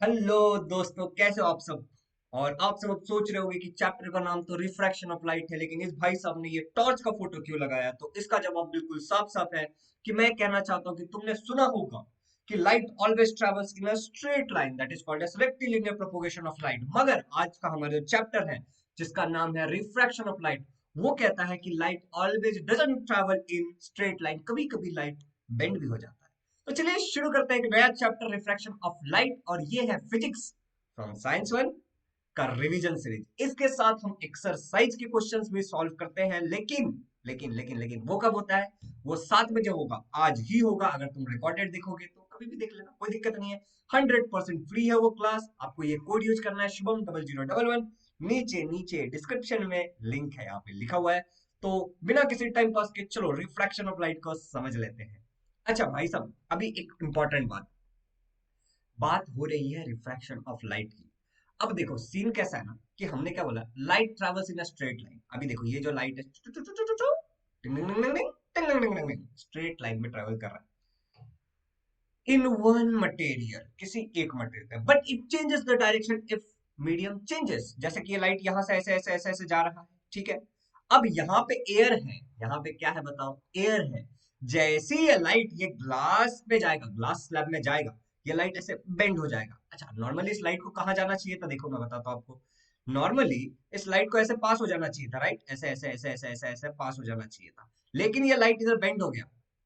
Hello दोस्तों, कैसे हो आप सब। और आप सब अब सोच रहे होंगे कि चैप्टर का नाम तो रिफ्रैक्शन ऑफ लाइट है, लेकिन इस भाई साहब ने ये टॉर्च का फोटो क्यों लगाया। तो इसका जवाब बिल्कुल साफ साफ है कि मैं कहना चाहता हूँ कि तुमने सुना होगा कि light always travels in a straight line, that is called as rectilinear propagation of light. मगर आज का हमारा जो चैप्टर है, जिसका नाम है रिफ्रैक्शन ऑफ लाइट, वो कहता है कि light always doesn't travel in straight line, कभी कभी लाइट बेंड भी हो जाता है। तो चलिए शुरू करते हैं एक नया चैप्टर, रिफ्रैक्शन ऑफ लाइट, और ये है फिजिक्स फ्रॉम साइंस वन का रिवीजन सीरीज। इसके साथ हम एक्सरसाइज के क्वेश्चंस भी सॉल्व करते हैं, लेकिन वो कब होता है? वो 7 बजे होगा, आज ही होगा। अगर तुम रिकॉर्डेड देखोगे तो कभी भी देख लेना, कोई दिक्कत नहीं है। 100% फ्री है वो क्लास। आपको ये कोड यूज करना है, शुभम 0011। नीचे नीचे डिस्क्रिप्शन में लिंक है, यहाँ पे लिखा हुआ है। तो बिना किसी टाइम पास के चलो रिफ्रैक्शन ऑफ लाइट को समझ लेते हैं। अच्छा भाई साहब, अभी एक इंपॉर्टेंट बात बात हो रही है रिफ्रैक्शन ऑफ लाइट की। अब देखो सीन कैसा है ना, कि हमने क्या बोला, light travels in a straight line. अभी देखो ये जो लाइट है स्ट्रेट लाइन में ट्रेवल कर रहा है इन वन मटेरियल, किसी एक material, but it changes the direction if medium changes. जैसे कि ये लाइट यहां से ऐसे ऐसे ऐसे ऐसे जा रहा है, ठीक है। अब यहाँ पे एयर है, यहाँ पे क्या है बताओ, एयर है। जैसे ही ये लाइट ये ग्लास में जाएगा, ग्लास स्लैब में जाएगा, ये लाइट ऐसे बेंड हो जाएगा। अच्छा, नॉर्मली इस लाइट को कहाँ जाना चाहिए था? देखो मैं बताता हूँ आपको। नॉर्मली इस लाइट को ऐसे पास हो जाना चाहिए था, राइट? ऐसे ऐसे ऐसे ऐसे ऐसे ऐसे पास हो जाना चाहिए था। लेकिन ये लाइट इधर बेंड हो गया,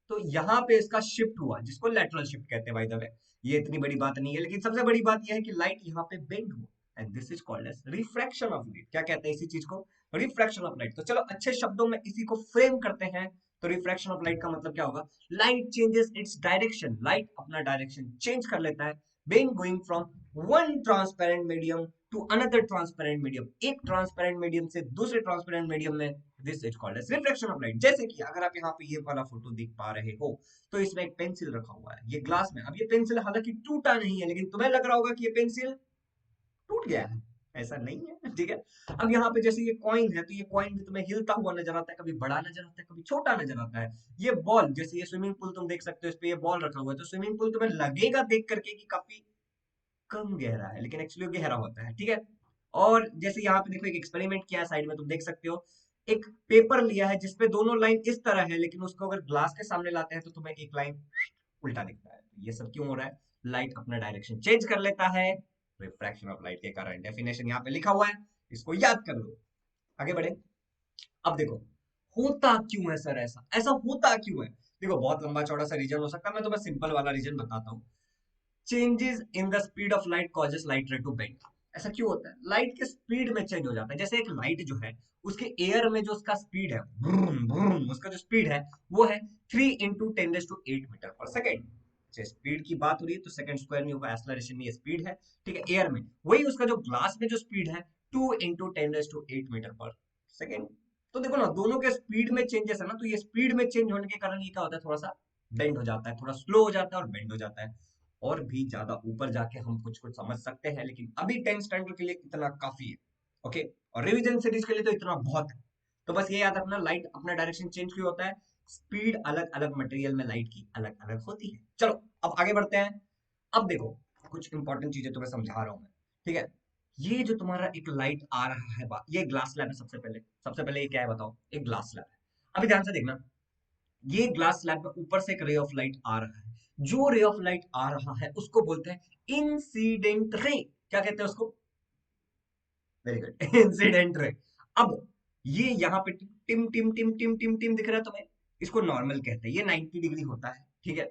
तो यहाँ पे इसका शिफ्ट हुआ, जिसको लेटरल शिफ्ट कहते हैं। बाय द वे, ये इतनी बड़ी बात नहीं है, लेकिन सबसे बड़ी बात यह है कि लाइट यहाँ पे बेंड हुआ, and this is called as refraction of light. क्या कहते हैं इसी चीज को? Refraction of light. तो चलो अच्छे शब्दों में इसी को फ्रेम करते हैं। तो रिफ्रैक्शन ऑफ लाइट का मतलब क्या होगा? Light changes its direction, light अपना डायरेक्शन चेंज कर लेता है, being going from one transparent medium to another transparent medium, एक ट्रांसपेरेंट मीडियम से दूसरे ट्रांसपेरेंट मीडियम में। This is called as reflection of light. जैसे कि अगर आप यहाँ पे ये वाला फोटो देख पा रहे हो, तो इसमें एक पेंसिल रखा हुआ है, ये ग्लास में। अब ये पेंसिल हालांकि टूटा नहीं है, लेकिन तुम्हें लग रहा होगा कि ये पेंसिल टूट गया है। ऐसा नहीं है, ठीक है। अब यहाँ पे जैसे ये कॉइन है, तो ये कॉइन भी तुम्हें हिलता हुआ नजर आता है, कभी बड़ा नजर आता है, कभी छोटा नजर आता है। ये बॉल, जैसे ये स्विमिंग पूल तुम देख सकते हो, इस पे ये बॉल रखा हुआ है, तो स्विमिंग पूल तुम्हें लगेगा देख करके कि काफी कम गहरा है, लेकिन एक्चुअली गहरा होता है, ठीक है। और जैसे यहाँ पे देखो एक एक्सपेरिमेंट किया है, साइड में तुम देख सकते हो। एक पेपर लिया है जिसपे दोनों लाइन इस तरह है, लेकिन उसको अगर ग्लास के सामने लाते हैं तो तुम्हें एक लाइन उल्टा दिखता है। ये सब क्यों हो रहा है? लाइट अपना डायरेक्शन चेंज कर लेता है, रिफ्रैक्शन ऑफ लाइट के कारण। डेफिनेशन यहाँ पे लिखा हुआ है, इसको याद कर लो। आगे बढ़े। अब देखो, होता क्यों है सर ऐसा, ऐसा होता क्यों है? देखो बहुत लंबा चौड़ा सा रीजन हो सकता है, मैं तुम्हें सिंपल वाला रीजन बताता हूँ। Changes in the speed of light causes light ray to bend. ऐसा क्यों होता है? लाइट के स्पीड में चेंज हो जाता है। जैसे एक लाइट जो है, उसके एयर में जो उसका स्पीड है, ब्रूम ब्रूम, उसका जो स्पीड है वो है 3 × 10⁸ मीटर पर सेकेंड। स्पीड की बात हो रही है तो सेकंड स्क्वायर नहीं होगा, एक्सेलरेशन में ये स्पीड है, ठीक है, एयर में। वही उसका जो ग्लास में जो स्पीड है, 2 × 10⁸मीटर पर सेकेंड। तो देखो ना, दोनों के स्पीड में चेंजेस है ना, तो ये स्पीड में चेंज होने के कारण ये क्या होता है, थोड़ा सा बेंड हो जाता है, थोड़ा स्लो हो जाता है और बेंड हो जाता है। और भी ज्यादा ऊपर जाके हम कुछ कुछ समझ सकते हैं, लेकिन अभी 10th स्टैंडर्ड के लिए इतना काफी है। ओके, और रिवीजन सीरीज के लिए तो इतना बहुत है। तो बस ये याद रखना, लाइट अपना डायरेक्शन चेंज क्यों होता है? स्पीड अलग अलग मटेरियल में लाइट की अलग अलग होती है। चलो अब आगे बढ़ते हैं। अब देखो, कुछ इंपॉर्टेंट चीजें तुम्हें समझा रहा हूं मैं, ठीक है। ये जो तुम्हारा एक लाइट आ रहा है, ये ग्लास स्लैब है। सबसे पहले ये क्या है बताओ? एक ग्लास स्लैब है। अभी ध्यान से देखना, ये ग्लास स्लैब में ऊपर से एक रे ऑफ लाइट आ रहा है। जो रे ऑफ लाइट आ रहा है उसको बोलते हैं इंसिडेंट रे। क्या कहते हैं उसको? Very good, incident ray. अब ये यहाँ पे टिम टिम टिम टिम टिम टिम दिख रहा है तुम्हें, इसको नॉर्मल कहते हैं। ये 90 डिग्री होता है, ठीक है।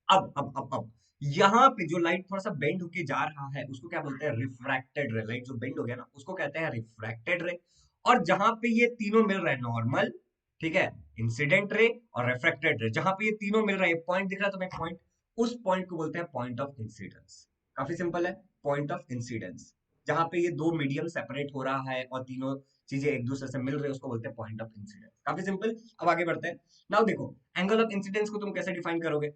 अब यहाँ पे जो लाइट थोड़ा सा बेंड होके जा रहा है, उसको क्या बोलते हैं? रिफ्रैक्टेड रे। लाइट जो बेंड हो गया ना, उसको कहते हैं रिफ्रैक्टेड रे। और जहां पे ये तीनों मिल रहा है, नॉर्मल, ठीक है, इंसिडेंट रे और रिफ्रैक्टेड रे, जहां पे ये तीनों मिल रहा है, पॉइंट दिख रहा है तुम्हें, पॉइंट, उस पॉइंट को बोलते हैं पॉइंट ऑफ इंसिडेंस। काफी सिंपल है, पॉइंट ऑफ इंसिडेंस। जहां पे ये दो मीडियम सेपरेट हो रहा है और तीनों चीजें एक दूसरे से मिल रही है, उसको बोलते हैं पॉइंट ऑफ इंसिडेंस। काफी सिंपल। अब आगे बढ़ते हैं। नाउ देखो, एंगल ऑफ इंसिडेंस को तुम कैसे डिफाइन करोगे?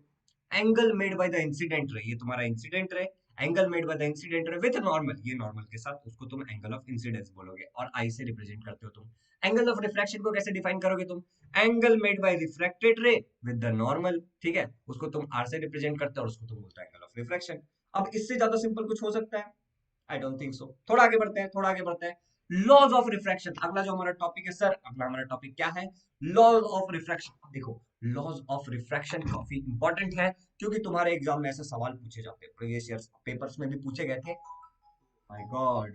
Angle made by the incident ray, ये तुम्हारा incident ray. Angle made by the incident ray with normal, ये नॉर्मल के साथ, उसको तुम एंगल ऑफ इंसिडेंस बोलोगे, और आई से रिप्रेजेंट करते हो तुम। एंगल ऑफ रिफ्रैक्शन को कैसे डिफाइन करोगे तुम? एंगल मेड बाय रिफ्रैक्टेड रे विद द नॉर्मल, ठीक है, उसको तुम आर से रिप्रेजेंट करते हो और उसको तुम बोलते हो एंगल ऑफ रिफ्रैक्शन। अब इससे ज्यादा सिंपल कुछ हो सकता है? I don't think so. थोड़ा आगे बढ़ते हैं, थोड़ा आगे बढ़ते हैं। लॉज ऑफ रिफ्रैक्शन, अगला जो हमारा टॉपिक है सर, अगला हमारा टॉपिक क्या है? Laws of refraction. देखो, लॉज ऑफ रिफ्रैक्शन काफी इंपॉर्टेंट है, क्योंकि तुम्हारे एग्जाम में ऐसे सवाल पूछे जाते हैं, प्रीवियस ईयर पेपर्स में भी पूछे गए थे। माय गॉड,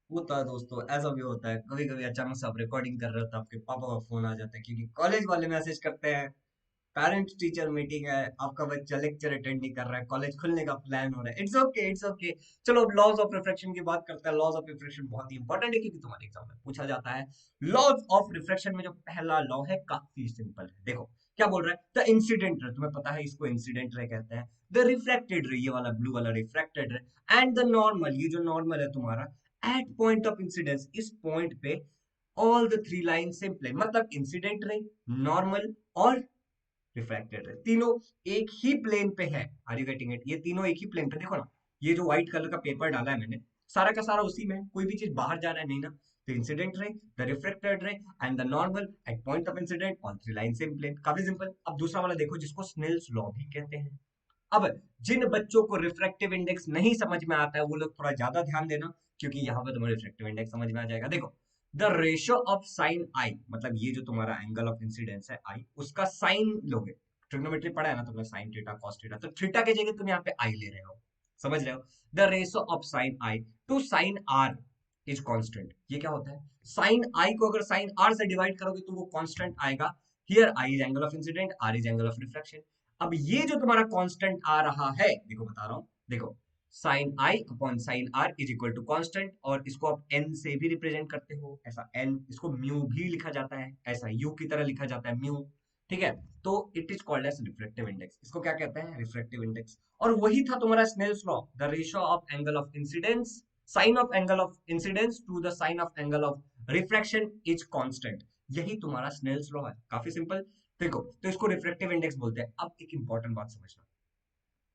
होता है दोस्तों, ऐसा भी होता है कभी कभी। अचानक से आप रिकॉर्डिंग कर रहे हो तो आपके पापा का फोन आ जाता है, क्योंकि कॉलेज वाले मैसेज करते हैं, पेरेंट्स टीचर मीटिंग है, आपका बच्चा लेक्चर अटेंड नहीं कर रहा है, कॉलेज खुलने का प्लान हो रहा है। It's okay, it's okay. चलो अब लॉज ऑफ रिफ्रैक्शन की बात करते हैं। लॉज ऑफ रिफ्रैक्शन बहुत ही इंपॉर्टेंट है, क्योंकि तुम्हारे एग्जाम में पूछा जाता है। लॉज ऑफ रिफ्रैक्शन में जो पहला लॉ है काफी सिंपल है। देखो क्या बोल रहा है, द इंसिडेंट रे, तुम्हें पता है इसको इंसिडेंट रे कहते हैं। द रिफ्रैक्टेड रे, ये वाला ब्लू वाला refracted ray, and the normal, ये जो नॉर्मल है तुम्हारा, एट पॉइंट ऑफ इंसिडेंस, इस पॉइंट पे all the three line same plane, मतलब इंसिडेंट रे, नॉर्मल और रिफ्रैक्टेड रे, तीनों एक ही प्लेन पे है। Are you getting it? ये तीनों एक ही प्लेन पे, देखो ना, ये जो व्हाइट कलर का पेपर डाला है मैंने, सारा का सारा उसी में है, कोई भी चीज बाहर जा रहा है नहीं ना। तो incident ray, the refracted ray and the normal at point of incident on three line same plane, काफी सिंपल। अब दूसरा वाला देखो, जिसको स्नेल्स लॉ भी कहते हैं। अब जिन बच्चों को रिफ्रैक्टिव इंडेक्स नहीं समझ में आता है, वो लोग थोड़ा ज्यादा ध्यान देना, क्योंकि यहाँ पे तुम्हें रिफ्रैक्टिव इंडेक्स समझ में आ जाएगा। देखो, द रेशियो ऑफ साइन आई, मतलब ये जो तुम्हारा एंगल ऑफ इंसिडेंस है आई, उसका साइन लोगे। ट्रिग्नोमेट्री पढ़ा है ना तुमने, साइन थीटा कॉस थीटा, तो थीटा की जगह तुम यहाँ पे आई ले रहे हो, समझ रहे हो? The ratio of sine i to sine r is constant. ये क्या होता है? साइन आई को अगर साइन आर से डिवाइड करोगे तो वो कांस्टेंट आएगा। Here i is angle of incidence, r is angle of refraction. अब ये जो तुम्हारा कांस्टेंट आ रहा है, देखो बता रहा हूं, देखो, sine i upon sine r is equal to constant, और इसको आप एन से भी रिप्रेजेंट करते हो, ऐसा एन, इसको म्यू भी लिखा जाता है, ऐसा यू की तरह लिखा जाता है, म्यू। ठीक है, तो it is called as reflective index, इसको क्या कहते हैं? Reflective index. और वही था तुम्हारा Snell's law, the ratio of angle of incidence, sine of angle of incidence to the sine of angle of refraction is constant. यही तुम्हारा स्नेल्स लॉ है, काफी सिंपल। देखो, तो इसको रिफ्लेक्टिव इंडेक्स बोलते हैं। अब एक इंपॉर्टेंट बात समझना,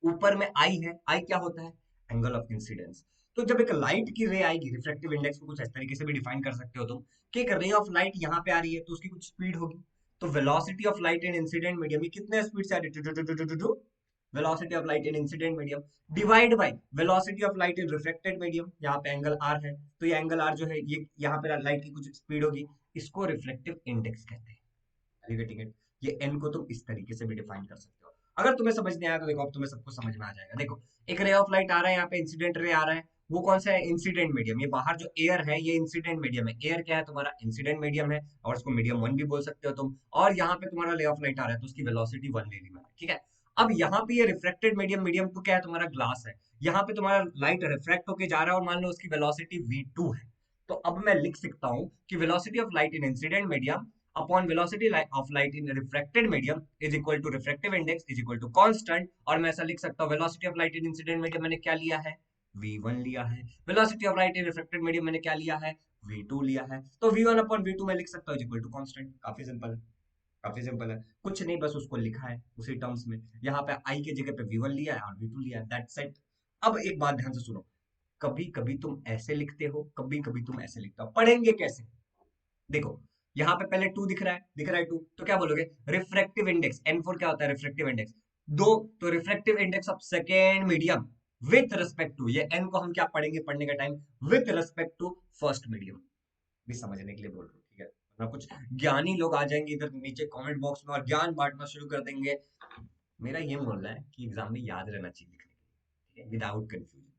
ऊपर में आई है, आई क्या होता है? Angle of incidence. तो जब एक लाइट की रे आएगी, रिफ्लेक्टिव इंडेक्स को कुछ इस तरीके से भी डिफाइन कर सकते हो तुम, कि एक रे ऑफ लाइट यहाँ पे आ रही है तो उसकी कुछ स्पीड होगी। तो velocity of light in incident medium, ये कितने स्पीड से आ रही है? Velocity of light in incident medium divide by velocity of light in reflected medium, यहाँ पे एंगल आर है, तो ये एंगल आर जो है, ये यहाँ पे लाइट की कुछ स्पीड होगी, इसको रिफ्लेक्टिव इंडेक्स कहते हैं। ये एन को तुम इस तरीके से भी डिफाइन कर सकते हो। अगर तुम्हें समझ नहीं आया तो देखो, अब तुम्हें सब कुछ समझ में आ जाएगा। देखो, एक रे ऑफ लाइट आ रहा है, यहाँ पे इंसिडेंट रे आ रहा है, वो कौन सा है? Incident medium. ये बाहर जो एयर है, ये इंसिडेंट मीडियम है। एयर क्या है तुम्हारा? इंसिडेंट मीडियम है, और उसको मीडियम वन भी बोल सकते हो तुम। और यहाँ पे तुम्हारा रे ऑफ लाइट आ रहा है, तो उसकी वेलोसिटी वन ले ली मैंने, ठीक है। अब यहाँ पे ये रिफ्रेक्टेड मीडियम, मीडियम तो क्या है तुम्हारा? ग्लास है। यहाँ पे तुम्हारा लाइट रिफ्रैक्ट होके जा रहा है, और मान लो उसकी वेलोसिटी v2 है। तो अब मैं लिख सकता हूँ कि velocity of light in incident medium upon velocity of light in refracted medium is equal to refractive index is equal to constant. और मैं ऐसा लिख सकता हूँ, velocity of light in incident medium मैंने क्या लिया है? v1 लिया है। Velocity of light in refracted medium मैंने क्या लिया है? v2 लिया है। तो v1 अपॉन v2 मैं लिख सकता हूँ इज इक्वल टू कांस्टेंट। काफी सिंपल है, काफी सिंपल है, कुछ नहीं, बस उसको लिखा है उसी टर्म्स में। यहाँ पे आई की जगह पे v1 लिया है और v2 लिया है, दैट्स इट। अब एक बात ध्यान से सुनो, कभी कभी तुम ऐसे लिखते हो, कभी कभी तुम ऐसे लिखते हो, पढ़ेंगे कैसे? देखो, यहाँ पे पहले टू दिख रहा है, दिख रहा है टू, तो क्या बोलोगे? रिफ्रैक्टिव इंडेक्स, N4 क्या होता है? रिफ्रैक्टिव इंडेक्स दो, तो refractive index of second medium with respect to, ये एन को हम क्या पढ़ेंगे पढ़ने का time? With respect to first medium. भी समझने के लिए बोल रहा हूँ, ठीक है? वरना कुछ ज्ञानी लोग आ जाएंगे इधर नीचे कमेंट बॉक्स में और ज्ञान बांटना शुरू कर देंगे। मेरा ये बोलना है कि एग्जाम में याद रहना चाहिए लिखने के लिए, विदाउट कंफ्यूजन,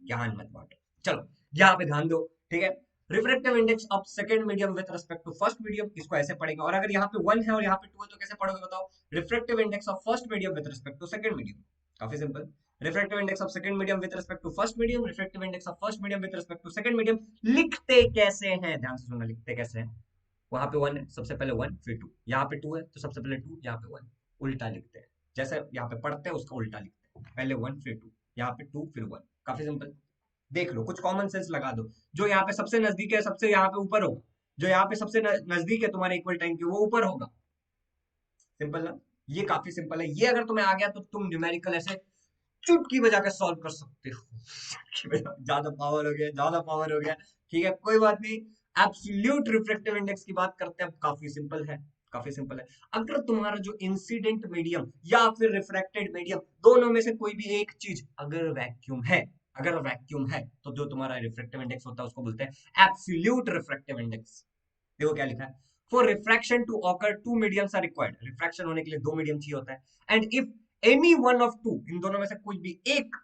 ज्ञान मत बांटो। चलो, यहाँ पे ध्यान दो, ठीक है? Refractive index of second medium with respect to first medium, इसको ऐसे पढ़ेंगे। और अगर यहाँ पे वन है और यहाँ पे टू है तो कैसे पढ़ोगे बताओ? Refractive index of first medium with respect to second medium, काफी simple. Refractive index of second medium with respect to first medium, refractive index of first medium with respect to second medium. लिखते कैसे हैं? ध्यान से सुनना, लिखते कैसे हैं? वहां पे वन है, सबसे पहले वन फिर टू, यहाँ पे टू है तो सबसे पहले टू, यहाँ पे वन, उल्टा लिखते हैं। जैसे यहाँ पे पढ़ते हैं उसका उल्टा लिखते हैं, पहले वन फिर टू, यहाँ पे टू फिर वन, काफी सिंपल। देख लो, कुछ कॉमन सेंस लगा दो। जो यहाँ पे सबसे नजदीक है, सबसे यहाँ पे ऊपर होगा। जो यहाँ पे सबसे नजदीक है तुम्हारे इक्वल टाइम के, वो ऊपर होगा। सिंपल ना? ये काफी सिंपल है। ये अगर तुम्हें आ गया तो तुम न्यूमेरिकल ऐसे चुटकी बजा के सॉल्व कर सकते हो। चुटकी बजा, ज्यादा पावर हो गया, ज्यादा पावर हो गया। ठीक है, कोई बात नहीं। एब्सोल्यूट रिफ्रैक्टिव इंडेक्स की बात करते हैं, काफी सिंपल है। काफी सिंपल है। अगर तुम्हारा जो इंसिडेंट मीडियम या फिर रिफ्रैक्टेड मीडियम, दोनों में से कोई भी एक चीज अगर वैक्यूम है, अगर वैक्यूम है, तो जो तुम्हारा रिफ्रैक्टिव इंडेक्स होता है उसको बोलते हैं एब्सोल्यूट रिफ्रैक्टिव इंडेक्स। देखो क्या लिखा है, for refraction to occur two mediums are required, refraction होने के लिए दो मीडियम चाहिए होता है, and if any one of two, इन दोनों में से कोई भी एक,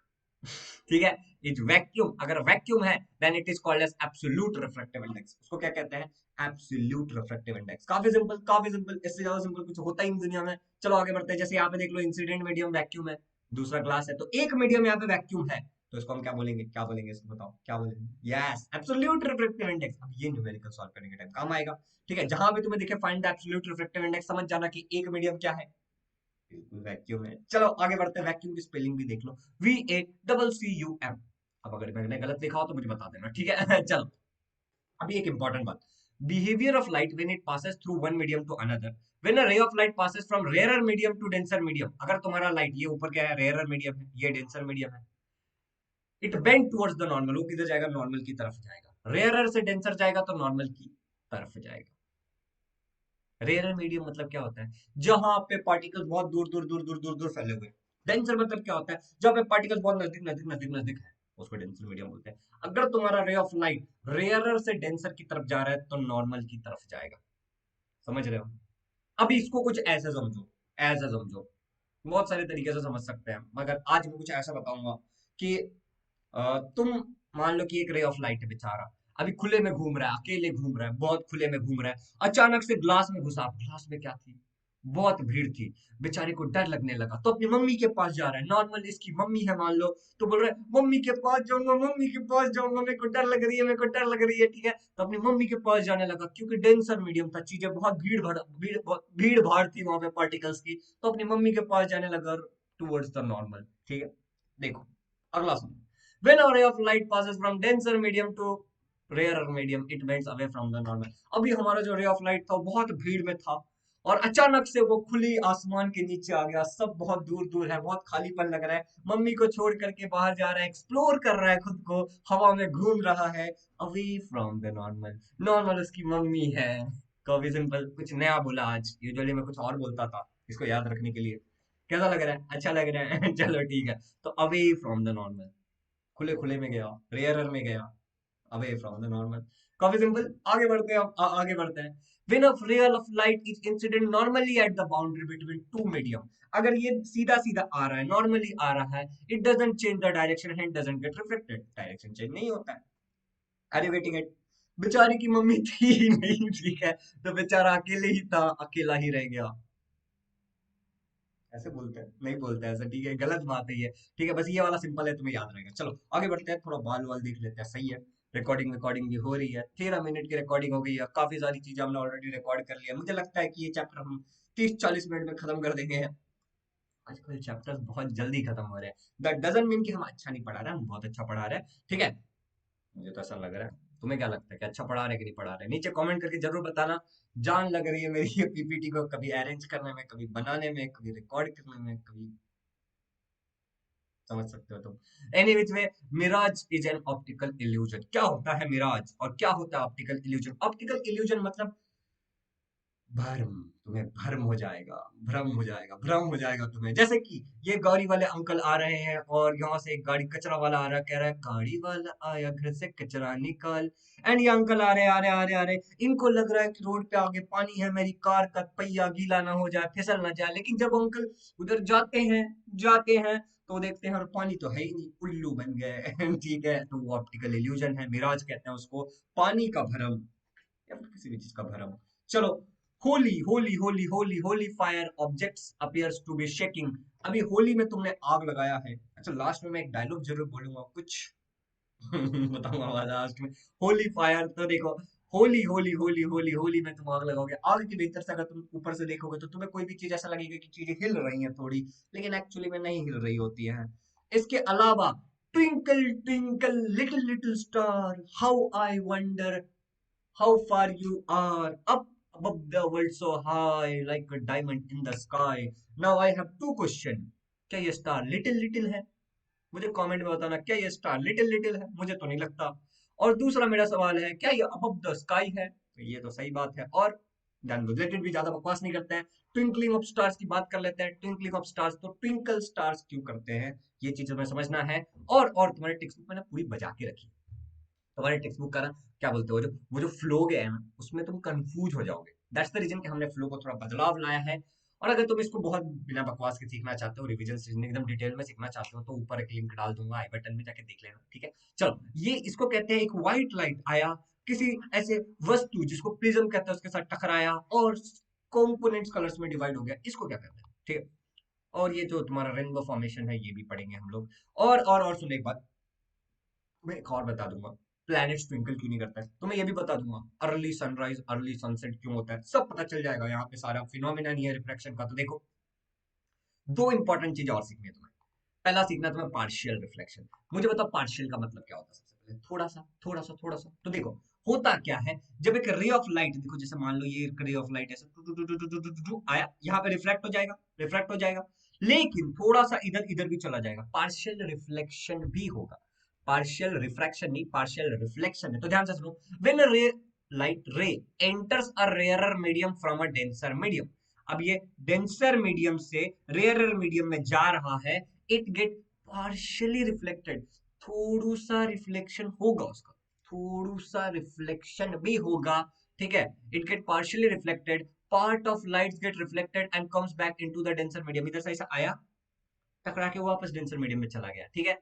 ठीक है, इज वैक्यूम, अगर वैक्यूम है, then it is called as absolute refractive index. उसको क्या कहते हैं, एब्सोल्यूट रिफ्रैक्टिव इंडेक्स। काफी सिंपल, काफी सिंपल, इससे ज्यादा सिंपल कुछ होता ही नहीं दुनिया में। चलो आगे बढ़ते हैं। जैसे यहाँ पे देख लो, इंसिडेंट मीडियम वैक्यूम है, दूसरा ग्लास है, तो एक मीडियम यहाँ पे वैक्यूम है, तो इसको हम क्या बोलेंगे, क्या बोलेंगे, इसको बताओ क्या बोलेंगे। Yes, absolute refractive index. अब ये न्यूमेरिकल सॉल्व करने के टाइम काम आएगा। ठीक है, जहां भी तुम्हें दिखे find the absolute refractive index, समझ जाना कि एक मीडियम क्या है, बिल्कुल वैक्यूम है। चलो आगे बढ़ते हैं, वैक्यूम की स्पेलिंग भी देख लो, VACCUM। अब अगर मैंने गलत लिखा हो तो मुझे बता देना, ठीक है। चलो, अभी एक इंपॉर्टेंट बात, behaviour of light when it passes through one medium to another, when a ray of light passes from rarer medium to denser medium. अगर तुम्हारा लाइट, ये ऊपर क्या है, रेयरर मीडियम है, ये डेंसर मीडियम है, it bend towards the normal, वो किधर जाएगा, नॉर्मल की तरफ जाएगा। रेयरर से डेंसर जाएगा तो नॉर्मल की तरफ जाएगा। रेयर मीडियम मतलब क्या होता है, जहां पे पार्टिकल्स बहुत दूर दूर दूर दूर दूर दूर फैले हुए। डेंसर मतलब क्या होता है, जहां पे पार्टिकल्स बहुत नजदीक नजदीक नजदीक नजदीक है, उसको डेंसर मीडियम बोलते हैं। अगर तुम्हारा रे ऑफ लाइट रेयरर से डेंसर की तरफ जा रहा है तो नॉर्मल की तरफ जाएगा। समझ रहे हो। अभी इसको कुछ ऐसे समझो, ऐसे समझो, बहुत सारे तरीके से समझ सकते हैं, मगर आज मैं कुछ ऐसा बताऊंगा कि तुम मान लो कि एक रे ऑफ लाइट है बेचारा, अभी खुले में घूम रहा है, अकेले घूम रहा है, बहुत खुले में घूम रहा है, अचानक से ग्लास में घुसा, ग्लास में क्या थी, बहुत भीड़ थी, बेचारे को डर लगने लगा, तो अपनी मम्मी के पास जा रहा है, नॉर्मल इसकी मम्मी है मान लो, तो बोल रहा है मम्मी के पास जाऊंगा, मम्मी के पास जाऊंगा, मेरे को डर लग रही है, मेरे को डर लग रही है, ठीक है, तो अपनी मम्मी के पास जाने लगा, क्योंकि डेंसर मीडियम था, चीजें बहुत भीड़ भाड़ थी वहां पे पार्टिकल्स की, तो अपनी मम्मी के पास जाने लगा टूवर्ड्स द नॉर्मल। ठीक है, देखो अगला सुनो, when a ray of light passes from denser medium to rarer medium it bends away from the normal। अभी हमारा जो रे ऑफ लाइट था वो बहुत भीड़ में था, और अचानक से वो खुली आसमान के नीचे आ गया, सब बहुत दूर दूर है, बहुत खालीपन लग रहा है, मम्मी को छोड़ करके बाहर जा रहा है, एक्सप्लोर कर रहा है खुद को, हवा में घूम रहा है, away from the normal, normal उसकी मम्मी है। काफी सिंपल, कुछ नया बोला आज, यूजुअली मैं कुछ और बोलता था, इसको याद रखने के लिए। कैसा लग रहा है, अच्छा लग रहा है। चलो ठीक है, तो अवे फ्रॉम द नॉर्मल, खुले खुले में गया, रेयरर में गया, अवे फ्रॉम द नॉर्मल। काफी सिंपल, आगे बढ़ते हैं, आगे बढ़ते हैं। When a ray of light is incident normally at the boundary between two medium, अगर ये सीधा सीधा आ रहा है, नॉर्मली आ रहा है, it doesn't change the direction and doesn't get reflected, direction change नहीं होता है। अरे वेटिंग इट, बेचारी की मम्मी थी ही नहीं, ठीक है, तो बेचारा अकेले ही था, अकेला ही रह गया। ऐसे बोलते हैं, नहीं बोलते ऐसे, ठीक है, गलत बात है ये, ठीक है, बस ये वाला सिंपल है, तुम्हें याद रहेगा। चलो आगे बढ़ते हैं, थोड़ा बाल वाल देख लेते हैं, सही है। रिकॉर्डिंग रिकॉर्डिंग भी हो रही है, 13 मिनट की रिकॉर्डिंग हो गई है, काफी सारी चीजें हमने ऑलरेडी रिकॉर्ड कर लिया, मुझे लगता है कि ये चैप्टर हम 30-40 मिनट में खत्म कर देंगे। आजकल चैप्टर्स बहुत जल्दी खत्म हो रहे हैं, दैट डजंट मीन कि हम अच्छा नहीं पढ़ा रहे हैं, हम बहुत अच्छा पढ़ा रहे हैं, ठीक है, मुझे तो ऐसा लग रहा है। तुम्हें क्या लगता है कि अच्छा पढ़ा रहे हैं कि नहीं पढ़ा रहे, नीचे कमेंट करके जरूर बताना। जान लग रही है मेरी ये पीपीटी को कभी अरेंज करने में, कभी बनाने में, कभी रिकॉर्ड करने में, कभी, समझ सकते हो तुम। Any which way, mirage is an optical illusion. क्या होता है मिराज और क्या होता है ऑप्टिकल इल्यूजन। ऑप्टिकल इल्यूजन मतलब भ्रम, तुम्हें भ्रम हो जाएगा, भ्रम हो जाएगा, भ्रम हो जाएगा तुम्हें। जैसे कि ये गाड़ी वाले अंकल आ रहे हैं और यहाँ से एक गाड़ी कचरा वाला आ रहा है, कह रहा है गाड़ी वाला आया घर से कचरा निकाल, एंड ये अंकल आ रहे आ रहे आ रहे आ रहे, इनको लग रहा है कि रोड पे आगे पानी है, मेरी कार का पहिया गीला ना हो जाए, फिसल ना जाए, लेकिन जब अंकल उधर जाते हैं तो देखते हैं और पानी तो है ही नहीं, उल्लू बन गए। ठीक है, तो वो ऑप्टिकल इल्यूजन है, मिराज कहते हैं उसको, पानी का भ्रम या फिर किसी भी चीज का भ्रम। चलो, होली होली होली होली होली fire objects appears to be shaking. अभी होली में तुमने आग लगाया है, अच्छा लास्ट में मैं एक डायलॉग जरूर बोलूंगा कुछ, बताऊंगा वाला लास्ट में। होली फायर, तो देखो, होली होली होली होली होली में तुम आग लगाओगे, आग के भीतर से अगर तुम ऊपर से देखोगे तो तुम्हें कोई भी चीज ऐसा लगेगा कि चीजें हिल रही हैं थोड़ी, लेकिन एक्चुअली में नहीं हिल रही होती है। इसके अलावा, twinkle twinkle little little star, how I wonder how far you are up above the world so high like a diamond in the sky। Now I have two question, क्या ये स्टार लिटिल लिटिल है, मुझे comment में बताना, क्या ये star little little है, मुझे तो नहीं लगता। और दूसरा मेरा सवाल है, क्या ये अबव द स्काई है, तो ये तो सही बात है। और ध्यान दो, रिलेटेड भी ज्यादा बकवास नहीं करते हैं। ट्विंकलिंग ऑफ स्टार्स की बात कर लेते हैं। ट्विंकलिंग ऑफ स्टार्स, तो ट्विंकल स्टार्स क्यों करते हैं, ये चीज हमें समझना है। और तुम्हारे टेक्स्ट बुक में ना पूरी बजा के रखी, तुम्हारे टेक्स्ट बुक का ना क्या बोलते हो, जो वो जो फ्लो गया है ना, उसमें तुम कंफ्यूज हो जाओगे। दैट्स द रीजन कि हमने फ्लो को थोड़ा बदलाव लाया है। और अगर तुम इसको बहुत बिना बकवास के सीखना चाहते हो, रिवीजन से एकदम डिटेल में सीखना चाहते हो, तो ऊपर एक लिंक डाल दूंगा आई बटन में, जाके देख लेना, ठीक है। चलो, ये इसको कहते हैं एक व्हाइट लाइट आया किसी ऐसे वस्तु जिसको प्रिज्म कहते हैं उसके साथ टकराया और कंपोनेंट्स कलर्स में डिवाइड हो गया, इसको क्या कहते हैं, ठीक है। और ये जो तुम्हारा रेनबो फॉर्मेशन है, ये भी पढ़ेंगे हम लोग। और सुन एक बात, मैं एक और बता दूंगा, प्लैनेट्स ट्विंकल क्यों नहीं करता है, तो मैं ये भी बता दूंगा, अर्ली सनराइज अर्ली सनसेट क्यों होता है, सब पता चल जाएगा। यहाँ पे सारा फिनोमिना नहीं है रिफ्रैक्शन का। तो देखो, दो इंपॉर्टेंट चीज और सीखनी है तुम्हें। पहला सीखना तुम्हें पार्शियल रिफ्लेक्शन। मुझे बताओ पार्शियल का मतलब क्या होता है। सबसे पहले थोड़ा सा थोड़ा सा थोड़ा सा, तो देखो होता क्या है, जब एक रे ऑफ लाइट, देखो जैसे मान लो ये एक रे ऑफ लाइट ऐसे टू टू टू टू टू टू टू आया, यहाँ पे रिफ्लेक्ट हो जाएगा, रिफ्लेक्ट हो जाएगा, लेकिन थोड़ा सा इधर इधर भी चला जाएगा, पार्शियल रिफ्लेक्शन भी होगा। पार्शियल रिफ्रैक्शन नहीं, पार्शियल रिफ्लेक्शन है। तो ध्यान से सुनो, व्हेन अ रे लाइट रे enters a rarer medium from a denser medium, अब ये डेंसर मीडियम से रेयरर मीडियम में जा रहा है, इट गेट पार्शियली रिफ्लेक्टेड, थोड़ा सा रिफ्लेक्शन होगा उसका, थोड़ा सा रिफ्लेक्शन भी होगा, ठीक है। It get partially reflected, part of lights gate reflected and comes back into the denser medium, इधर से ऐसा आया, टकरा के वापस डेंसर मीडियम में चला गया, ठीक है।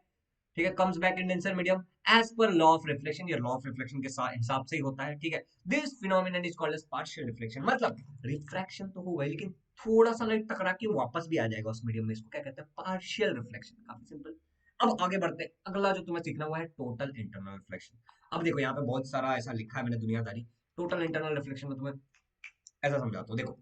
ठीक है, comes back in denser medium as per law of reflection, ये लॉ ऑफ रिफ्लेक्शन के हिसाब से ही होता है, ठीक है। This phenomenon is called as partial reflection, मतलब रिफ्रैक्शन तो होगा लेकिन थोड़ा सा लाइट टकरा के वापस भी आ जाएगा उस मीडियम में, इसको क्या कहते हैं, पार्शियल रिफ्लेक्शन। काफी सिंपल। अब आगे बढ़ते हैं, अगला जो तुम्हें सीखना हुआ है टोटल इंटरनल रिफ्लेक्शन। अब देखो यहाँ पे बहुत सारा ऐसा लिखा है मैंने दुनियादारी। टोटल इंटरनल रिफ्लेक्शन में तुम्हें ऐसा समझाता हूँ, देखो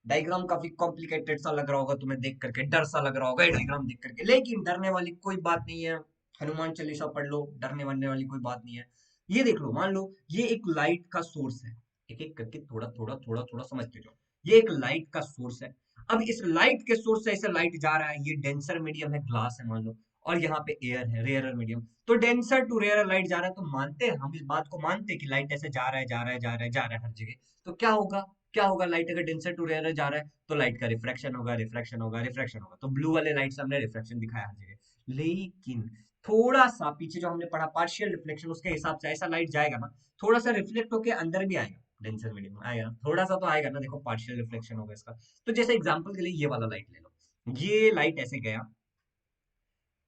डायग्राम काफी कॉम्प्लिकेटेड सा लग रहा होगा तुम्हें देख करके, डर सा लग रहा होगा ये डायग्राम देख करके, लेकिन डरने वाली कोई बात नहीं है। हनुमान चालीसा पढ़ लो, डरने वरने वाली कोई बात नहीं है। ये देख लो, मान लो ये एक लाइट का सोर्स है, एक एक करके थोड़ा थोड़ा थोड़ा थोड़ा समझते जाओ। ये एक लाइट का सोर्स है। अब इस लाइट के सोर्स से ऐसे लाइट जा रहा है, ये डेंसर मीडियम है, ग्लास है मान लो, और यहाँ पे एयर है, रेयरर मीडियम। तो डेंसर टू रेयरर लाइट जा रहा है, तो मानते हैं हम, इस बात को मानते हैं कि लाइट ऐसे जा रहा है जा रहा है जा रहा है जा रहा है हर जगह। तो क्या होगा, क्या होगा, लाइट अगर डेंसर टू रेयर जा रहा है तो लाइट का रिफ्रैक्शन होगा, रिफ्रैक्शन होगा, रिफ्रैक्शन होगा। तो ब्लू वाले लाइट से हमने रिफ्रैक्शन दिखाया हर जगह, लेकिन थोड़ा सा पीछे जो हमने पढ़ा पार्शियल रिफ्लेक्शन, उसके हिसाब से ऐसा लाइट जाएगा ना, थोड़ा सा रिफ्लेक्ट होके अंदर भी आएगा, डेंसर मीडियम में आएगा, थोड़ा सा तो आएगा ना, देखो पार्शियल रिफ्लेक्शन होगा इसका। तो जैसे एग्जांपल के लिए ये वाला लाइट ले लो, ये लाइट ऐसे गया,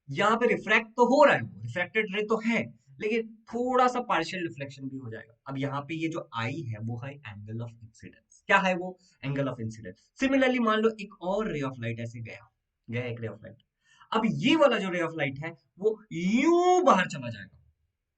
यहाँ पे रिफ्रैक्ट तो हो रहा है, रिफ्रैक्टेड रे तो है, लेकिन थोड़ा सा पार्शियल रिफ्लेक्शन भी हो जाएगा। अब यहाँ पे ये जो आई है वो है एंगल ऑफ इंसिडेंस, क्या है वो, एंगल ऑफ इंसिडेंस। सिमिलरली मान लो एक और रे ऑफ लाइट ऐसे गया, गया एक रे ऑफ लाइट, अब ये वाला जो रे ऑफ लाइट है वो यूं बाहर चला जाएगा,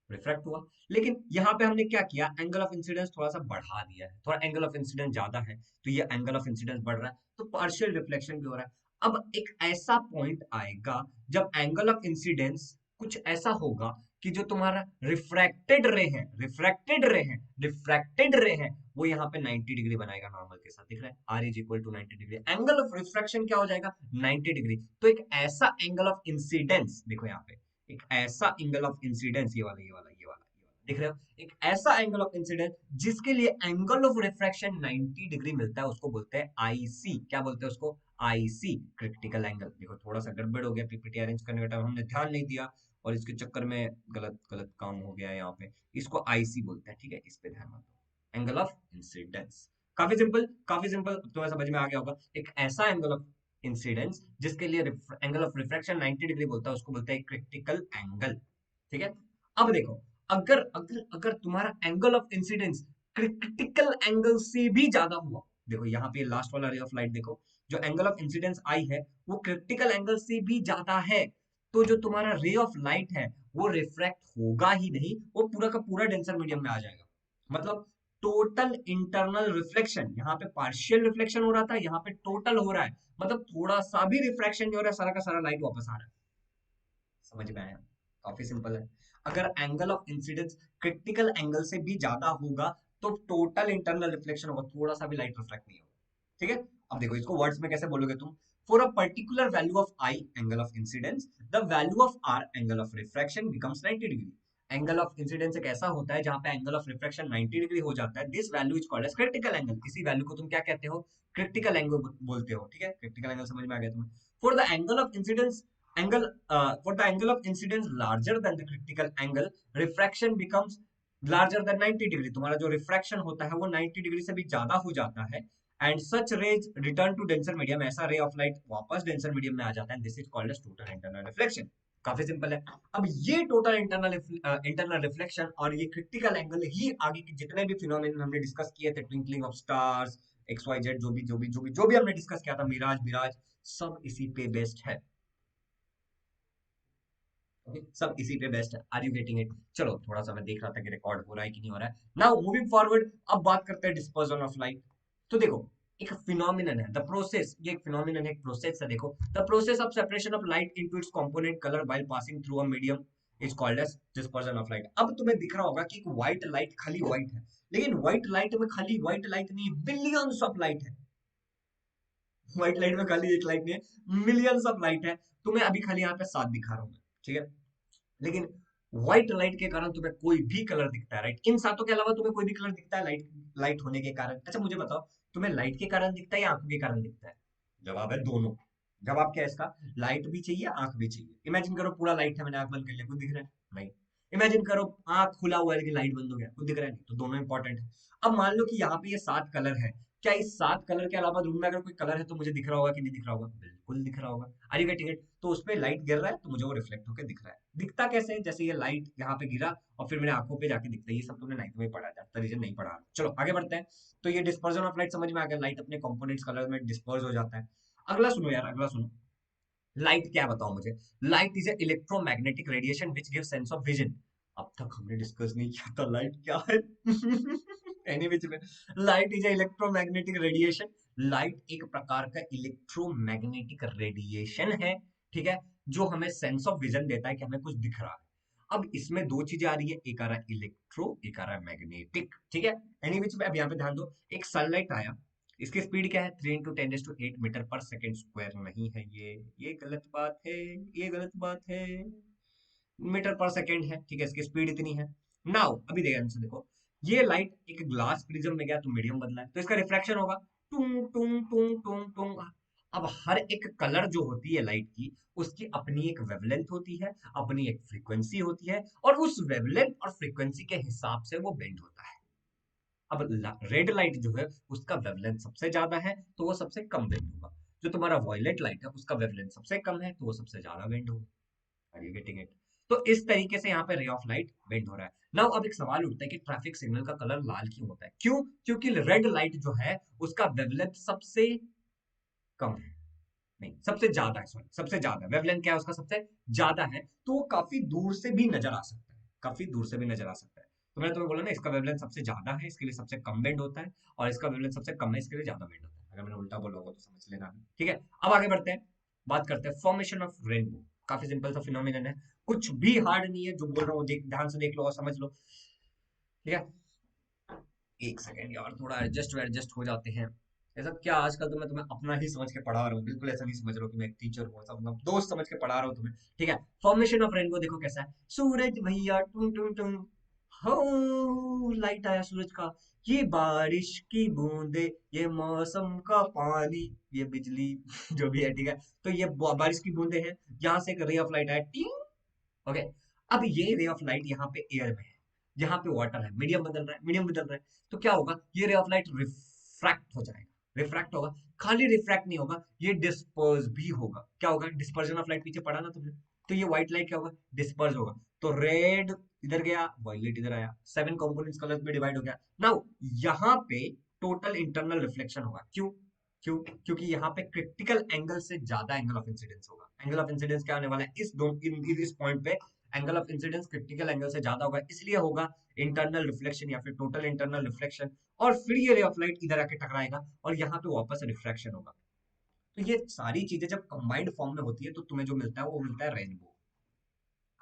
रिफ्रैक्ट हुआ, लेकिन यहाँ पे हमने क्या किया, एंगल ऑफ इंसिडेंस थोड़ा सा बढ़ा दिया है, थोड़ा एंगल ऑफ इंसिडेंस ज्यादा है, तो ये एंगल ऑफ इंसिडेंस बढ़ रहा है, तो पार्शियल रिफ्लेक्शन भी हो रहा है। अब एक ऐसा पॉइंट आएगा जब एंगल ऑफ इंसिडेंस कुछ ऐसा होगा कि जो तुम्हारा रिफ्रैक्टेड रे है, रिफ्रैक्टेड रे है, रिफ्रैक्टेड रे है, वो यहाँ पे 90 डिग्री बनाएगा नॉर्मल के साथ, दिख रहा है, r is equal to 90 degree, angle of refraction क्या हो जाएगा, 90 डिग्री। तो एक ऐसा एंगल ऑफ इंसिडेंस, देखो यहाँ पे एक ऐसा एंगल ऑफ इंसिडेंस, ये वाला ये वाला ये वाला ये वाला, दिख रहे हो, एक ऐसा एंगल ऑफ इंसिडेंस जिसके लिए एंगल ऑफ रिफ्रैक्शन 90 डिग्री मिलता है, उसको बोलते हैं आईसी। क्या बोलते हैं उसको, आईसी, क्रिटिकल एंगल। देखो थोड़ा सा गड़बड़ हो गया, पीपीटी अरेंज करने का टाइम हमने ध्यान नहीं दिया और इसके चक्कर में गलत गलत काम हो गया यहाँ पे, इसको आईसी बोलते हैं, ठीक है, इस पे ध्यान मत दो, एंगल ऑफ इंसिडेंस। काफी सिंपल, काफी सिंपल, तुम्हें समझ में आ गया होगा। एक ऐसा एंगल ऑफ इंसिडेंस जिसके लिए एंगल ऑफ रिफ्रैक्शन 90 डिग्री बोलता है, उसको बोलते हैं क्रिटिकल एंगल, ठीक है। अब देखो, अगर अगर अगर तुम्हारा angle of incidence critical angle से भी ज्यादा हुआ, देखो यहाँ पे लास्ट वाला रे ऑफ लाइट देखो, जो एंगल ऑफ इंसिडेंस आई है वो क्रिटिकल एंगल से भी ज्यादा है, तो जो तुम्हारा रे ऑफ लाइट है वो रिफ्रैक्ट होगा ही नहीं, वो पूरा का पूरा डेंसर मीडियम में आ जाएगा। मतलब टोटल इंटरनल रिफ्लेक्शन, यहाँ पे पार्शियल रिफ्लेक्शन हो रहा था, यहाँ पे टोटल हो रहा है, मतलब थोड़ा सा भी रिफ्रैक्शन नहीं हो रहा है, सारा का सारा लाइट वापस आ रहा है। समझ में आया, काफी सिंपल है। अगर angle of incidence critical angle से भी ज्यादा होगा तो टोटल इंटरनल रिफ्लेक्शन होगा, थोड़ा सा भी लाइट रिफ्लेक्ट नहीं होगा, ठीक है। अब देखो इसको वर्ड्स में कैसे बोलोगे तुम, for a particular value of I angle of incidence the value of R angle of refraction becomes 90 degree, angle of incidence एक ऐसा होता है जहां पे एंगल ऑफ रिफ्रैक्शन 90 डिग्री हो जाता है। This value is called as critical angle. इसी वैल्यू को तुम क्या कहते हो? क्रिटिकल एंगल बोलते हो। ठीक है, क्रिटिकल एंगल समझ में आ गया तुम्हें? For the angle of incidence angle for the angle of incidence larger than the critical angle, refraction becomes larger than 90 degree. तुम्हारा जो रिफ्रैक्शन होता है वो 90 डिग्री से भी ज्यादा हो जाता है। And such rays return to denser medium. ऐसा रे ऑफ लाइट वापस डेंसर मीडियम में आ जाता है। This is called as total internal reflection. काफी सिंपल है। अब ये टोटल इंटरनल रिफ्लेक्शन और ये क्रिटिकल एंगल ही आगे के जितने भी फिनोमेनन हमने डिस्कस किए थे, twinkling of stars, X Y Z, जो भी हमने डिस्कस किया था, मिराज मिराज, सब इसी पे बेस्ड है। Okay? सब इसी पे बेस्ट है। Are you getting it? चलो, थोड़ा सा मैं देख रहा था कि रिकॉर्ड हो रहा है कि नहीं हो रहा है। नाउ मूविंग फॉरवर्ड, अब बात करते हैं डिस्पर्जन ऑफ लाइट। तो देखो, एक फिनोमिनन है द प्रोसेस, ये एक फिनोमिनन है, एक प्रोसेस है। देखो, the process of separation of light into its component colour while passing through a medium is called as dispersion of light. अब तुम्हें दिख रहा होगा कि एक व्हाइट लाइट, खाली व्हाइट है, लेकिन व्हाइट लाइट में खाली व्हाइट लाइट नहीं, बिलियंस ऑफ लाइट है। व्हाइट लाइट में खाली एक लाइट नहीं है, मिलियंस ऑफ लाइट है। तुम्हें अभी खाली यहाँ पे 7 दिखा रहा हूँ मैं, ठीक है? लेकिन व्हाइट लाइट के कारण तुम्हें कोई भी कलर दिखता है, राइट? इन सातों के अलावा तुम्हें कोई भी कलर दिखता है लाइट लाइट होने के कारण? अच्छा मुझे बताओ, तुम्हें लाइट के कारण दिखता है या आंखों के कारण दिखता है? जवाब है दोनों। जवाब क्या है इसका? लाइट भी चाहिए, आंख भी चाहिए। इमेजिन करो पूरा लाइट है, मैंने आंख बंद कर लिया, कुछ दिख रहा है? नहीं। इमेजिन करो आंख खुला हुआ है लेकिन लाइट बंद हो गया, कुछ दिख रहा है? नहीं। तो दोनों इंपॉर्टेंट है। अब मान लो कि यहाँ पे ये 7 कलर है। क्या इस 7 कलर के अलावा रूम में अगर कोई कलर है तो मुझे दिख रहा होगा कि नहीं दिख रहा होगा? बिल्कुल दिख रहा होगा। Are you getting it? तो उस पे लाइट गिर रहा है तो मुझे वो रिफ्लेक्ट होकर दिख रहा है। दिखता कैसे? जैसे ये लाइट यहाँ पे गिरा और फिर मेरे आंखों पे जाके दिखता है। ये सब तुमने नाइन्थ में पढ़ा था, रीजन नहीं पढ़ा। चलो आगे बढ़ते हैं। तो ये डिस्पर्जन ऑफ लाइट समझ में आ गया, लाइट अपने कंपोनेंट्स कलर में डिस्पर्स हो जाता है। अगला सुनो यार, अगला सुनो। लाइट क्या बताओ मुझे? Light is a electromagnetic radiation which gives sense of vision. अब तक हमने डिस्कस नहीं किया था लाइट क्या है। एनी विच में, light is a electromagnetic radiation. Light एक प्रकार का इलेक्ट्रोमैग्नेटिक रेडिएशन है, ठीक है, जो हमें सेंस ऑफ विजन देता है कि हमें कुछ दिख रहा है। अब इसमें दो चीजें आ रही है, एक आ रहा है इलेक्ट्रो, एक आ रहा है मैग्नेटिक, ठीक है? एनी विच में, अब यहाँ पे ध्यान दो, एक सनलाइट आया, इसकी स्पीड क्या है? 3 इंटू 10⁸ मीटर पर सेकेंड स्क्वायर नहीं है ये गलत बात है, ये गलत बात है, मीटर पर सेकेंड है, ठीक है? इसकी स्पीड इतनी है। नाउ अभी ध्यान से देखो, ये लाइट एक ग्लास प्रिज्म में गया तो मीडियम बदला है, तो इसका रिफ्रैक्शन होगा, टुंग टुंग टुंग टुंग टुंग। अब हर एक कलर जो होती है लाइट की, उसकी अपनी एक वेवलेंथ होती है, अपनी एक फ्रीक्वेंसी होती है, और उस वेवलेंथ और फ्रीक्वेंसी के हिसाब से वो बेंड होता है। अब रेड लाइट जो है उसका वेवलेंथ सबसे ज्यादा है तो वो सबसे कम बेंड होगा। जो तुम्हारा वॉयलेट लाइट है उसका वेवलेंथ सबसे कम है तो वो सबसे ज्यादा बेंड होगा। Are you getting it? तो इस तरीके से यहाँ पे रे ऑफ लाइट बेंड हो रहा है। नाउ अब एक सवाल उठता है कि ट्रैफिक सिग्नल का कलर लाल क्यों होता है? क्यों? क्योंकि रेड लाइट जो है उसका वेवलेंथ सबसे कम है, नहीं सबसे ज्यादा है, सॉरी सबसे ज्यादा वेवलेंथ क्या है उसका? सबसे ज्यादा है, तो वो काफी दूर से भी नजर आ सकता है, काफी दूर से भी नजर आ सकता है। तो मैंने तुम्हें बोला ना, इसका वेवलेंथ सबसे ज्यादा है, इसके लिए सबसे कम बेंड होता है, और इसका वेवलेंथ सबसे कम है, इसके लिए ज्यादा बेंड होता है। अगर मैंने उल्टा बोला होगा तो समझ लेना, ठीक है? अब आगे बढ़ते हैं, बात करते हैं फॉर्मेशन ऑफ रेनबो। काफी सिंपल सा फिनोमिनन है, कुछ भी हार्ड नहीं है, जो बोल रहा हूँ ध्यान से देख लो और समझ लो, ठीक है? एक सेकेंड यार, थोड़ा एडजस्ट एडजस्ट हो जाते हैं। ऐसा क्या, आजकल तो मैं तुम्हें अपना ही समझ के पढ़ा रहा हूँ, बिल्कुल ऐसा नहीं समझ रहा हूँ कि मैं एक टीचर हूँ, ऐसा मतलब दोस्त समझ के पढ़ा रहा हूँ तुम्हें, ठीक है? फॉर्मेशन ऑफ रेनबो देखो कैसा है। सूरज भैया टुंग टुंग टुंग, हो लाइट आया सूरज का, ये बारिश की बूंदे, ये मौसम का पानी, ये बिजली जो भी है, ठीक है? तो ये बारिश की बूंदे हैं, यहाँ से एक रे ऑफ लाइट आया, टिंग। ओके, अब ये रे ऑफ लाइट यहाँ पे एयर में है, यहाँ पे वाटर है, मीडियम बदल रहा है, मीडियम बदल रहा है, तो क्या होगा? ये रे ऑफ लाइट रिफ्रैक्ट हो जाएगा, रिफ्रैक्ट होगा। खाली रिफ्रैक्ट नहीं होगा, ये डिस्पर्स भी होगा। क्या होगा? डिस्पर्जन ऑफ लाइट, पीछे पढ़ा ना तुमने? तो ये व्हाइट लाइट क्या होगा? डिस्पर्स होगा। तो रेड इधर गया, वायलेट इधर आया, 7 कंपोनेंट्स कलर्स में डिवाइड हो गया। नाउ यहाँ पे टोटल इंटरनल रिफ्लेक्शन होगा। क्यों? क्यों? क्योंकि यहाँ पे क्रिटिकल एंगल से ज्यादा एंगल ऑफ इंसिडेंस होगा। एंगल ऑफ इंसिडेंस क्या होने वाला है? इस पॉइंट पे angle of incidence critical angle से ज्यादा होगा, इसलिए होगा इंटरनल रिफ्लेक्शन या फिर टोटल इंटरनल रिफ्लेक्शन। और फिर ये रे ऑफ लाइट इधर आके टकराएगा और यहाँ पे वापस रिफ्रैक्शन होगा। तो ये सारी चीजें जब कंबाइंड फॉर्म में होती है तो तुम्हें जो मिलता है वो मिलता है रेनबो।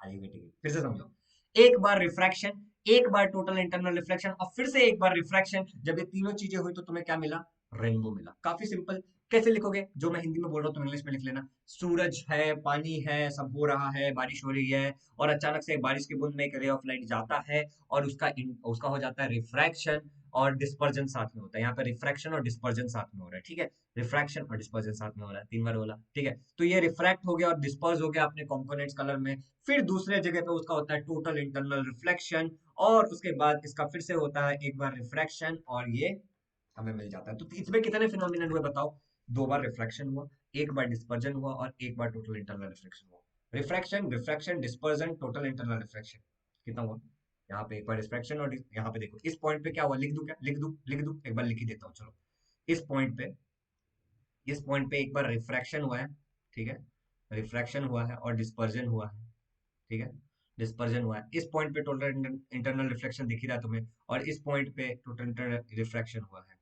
आइए ठीक है, फिर से समझो। एक बार रिफ्रैक्शन, एक बार टोटल इंटरनल रिफ्लेक्शन, और फिर से एक बार रिफ्रैक्शन, जब ये तीनों चीजें हुई तो तुम्हें क्या मिला? रेनबो मिला। काफी सिंपल। कैसे लिखोगे? जो मैं हिंदी में बोल रहा हूँ तुम इंग्लिश में लिख लेना। सूरज है, पानी है, सब हो रहा है, बारिश हो रही है, और अचानक से एक बारिश की बूंद में एक रे ऑफ लाइट जाता है, और उसका हो जाता है रिफ्रैक्शन और डिस्पर्जन साथ में होता है। यहाँ पे रिफ्रैक्शन और डिस्पर्जन साथ में हो रहा है, ठीक है। रिफ्रैक्शन और डिस्पर्जन साथ में हो रहा है, 3 बार बोला, ठीक है। तो ये रिफ्रैक्ट हो गया और डिस्पर्स हो गया अपने कॉम्पोनेंट्स कलर में। फिर दूसरे जगह पे उसका होता है टोटल इंटरनल रिफ्लेक्शन, और उसके बाद इसका फिर से होता है एक बार रिफ्रैक्शन, और ये हमें मिल जाता है। तो इसमें कितने फिनोमिनन हुए बताओ? 2 बार रिफ्रैक्शन हुआ, एक बार डिस्पर्जन हुआ, और एक बार टोटल इंटरनल रिफ्लेक्शन हुआ। Refraction, refraction, dispersion, total internal reflection, कितना हुआ? यहाँ पे एक बार रिफ्रैक्शन, और यहाँ पे देखो इस पॉइंट पे क्या हुआ, लिख दूं क्या? लिख दूं, एक बार लिख ही देता हूँ, चलो। इस पॉइंट पे इस पॉइंट पे एक बार रिफ्रैक्शन हुआ है, ठीक है। रिफ्रैक्शन हुआ है और डिस्पर्जन हुआ है, ठीक है। डिस्पर्जन हुआ है। इस पॉइंट पे टोटल इंटरनल रिफ्लेक्शन दिख ही रहा है तुम्हें, और इस पॉइंट पे टोटल इंटरनल रिफ्रैक्शन हुआ है,